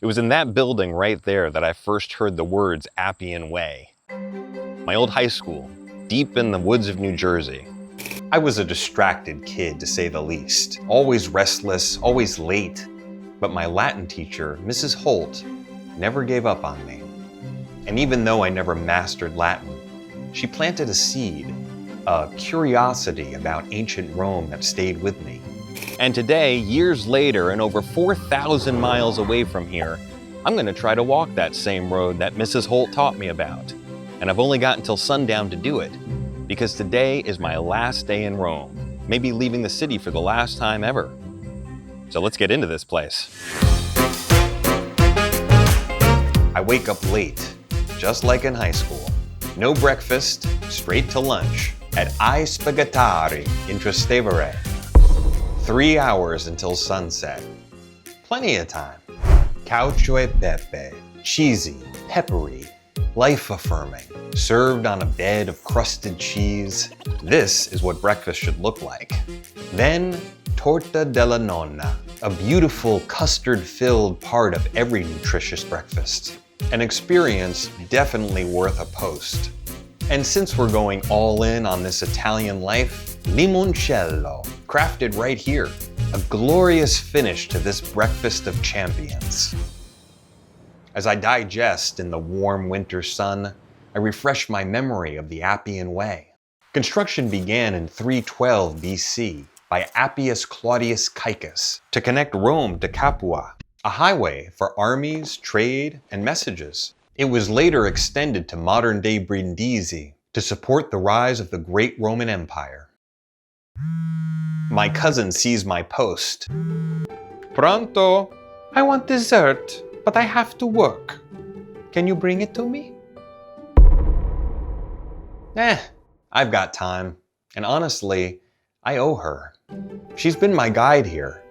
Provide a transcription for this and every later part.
It was in that building right there that I first heard the words Appian Way. My old high school, deep in the woods of New Jersey. I was a distracted kid, to say the least. Always restless, always late. But my Latin teacher, Mrs. Holt, never gave up on me. And even though I never mastered Latin, she planted a seed, a curiosity about ancient Rome that stayed with me. And today, years later, and over 4,000 miles away from here, I'm gonna try to walk that same road that Mrs. Holt taught me about. And I've only got until sundown to do it, because today is my last day in Rome, maybe leaving the city for the last time ever. So let's get into this place. I wake up late, just like in high school. No breakfast, straight to lunch at Ai Spaghettari in Trastevere. 3 hours until sunset. Plenty of time. Cacio e pepe, cheesy, peppery, life-affirming, served on a bed of crusted cheese. This is what breakfast should look like. Then, torta della nonna, a beautiful custard-filled part of every nutritious breakfast. An experience definitely worth a post. And since we're going all in on this Italian life, limoncello, crafted right here. A glorious finish to this breakfast of champions. As I digest in the warm winter sun, I refresh my memory of the Appian Way. Construction began in 312 BC by Appius Claudius Caecus to connect Rome to Capua, a highway for armies, trade, and messages. It was later extended to modern-day Brindisi to support the rise of the great Roman Empire. My cousin sees my post. Pronto? I want dessert, but I have to work. Can you bring it to me? I've got time. And honestly, I owe her. She's been my guide here,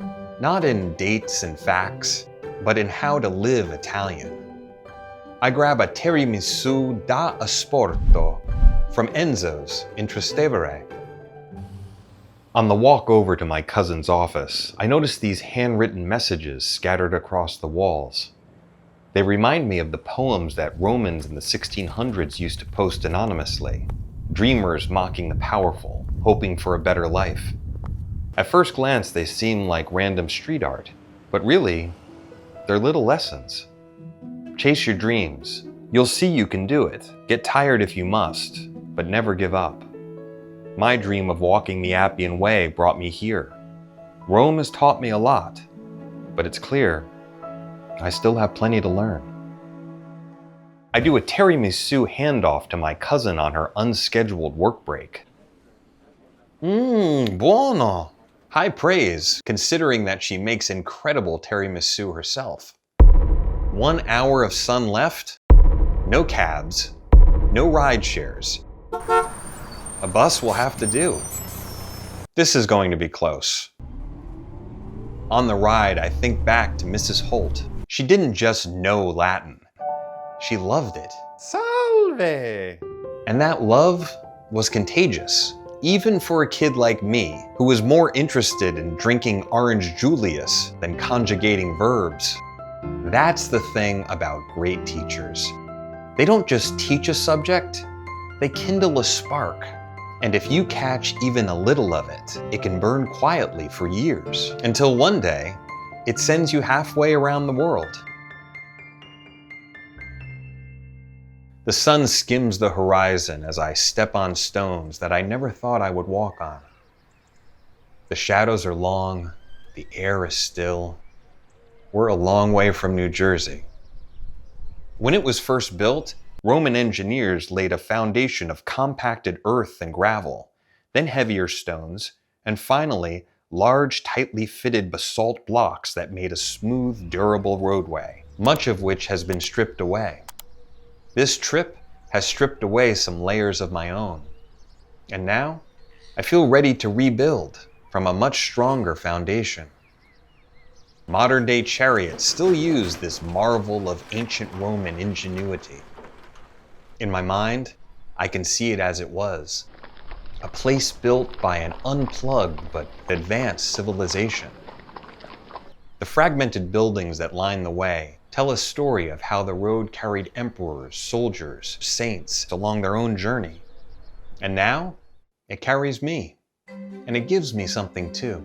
not in dates and facts, but in how to live Italian. I grab a Tiramisu da asporto from Enzo's in Trastevere. On the walk over to my cousin's office, I noticed these handwritten messages scattered across the walls. They remind me of the poems that Romans in the 1600s used to post anonymously, dreamers mocking the powerful, hoping for a better life. At first glance, they seem like random street art, but really, they're little lessons. Chase your dreams. You'll see you can do it. Get tired if you must, but never give up. My dream of walking the Appian Way brought me here. Rome has taught me a lot, but it's clear I still have plenty to learn. I do a tiramisu handoff to my cousin on her unscheduled work break. Buono! High praise, considering that she makes incredible tiramisu herself. 1 hour of sun left, no cabs, no ride shares. A bus will have to do. This is going to be close. On the ride, I think back to Mrs. Holt. She didn't just know Latin. She loved it. Salve! And that love was contagious, even for a kid like me, who was more interested in drinking orange Julius than conjugating verbs. That's the thing about great teachers. They don't just teach a subject, they kindle a spark. And if you catch even a little of it, it can burn quietly for years, until one day, it sends you halfway around the world. The sun skims the horizon as I step on stones that I never thought I would walk on. The shadows are long, the air is still. We're a long way from New Jersey. When it was first built, Roman engineers laid a foundation of compacted earth and gravel, then heavier stones, and finally, large, tightly fitted basalt blocks that made a smooth, durable roadway, much of which has been stripped away. This trip has stripped away some layers of my own. And now, I feel ready to rebuild from a much stronger foundation. Modern-day chariots still use this marvel of ancient Roman ingenuity. In my mind, I can see it as it was. A place built by an unplugged but advanced civilization. The fragmented buildings that line the way tell a story of how the road carried emperors, soldiers, saints along their own journey. And now, it carries me. And it gives me something too.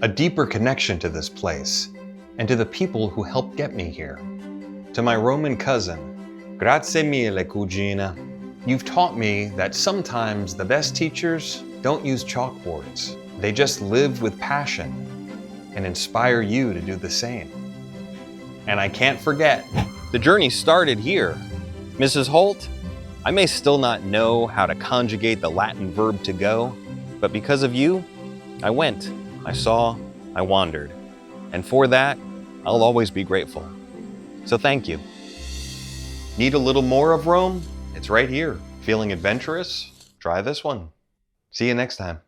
A deeper connection to this place, and to the people who helped get me here. To my Roman cousin, grazie mille, cugina. You've taught me that sometimes the best teachers don't use chalkboards. They just live with passion and inspire you to do the same. And I can't forget, the journey started here. Mrs. Holt, I may still not know how to conjugate the Latin verb to go, but because of you, I went, I saw, I wandered. And for that, I'll always be grateful. So thank you. Need a little more of Rome? It's right here. Feeling adventurous? Try this one. See you next time.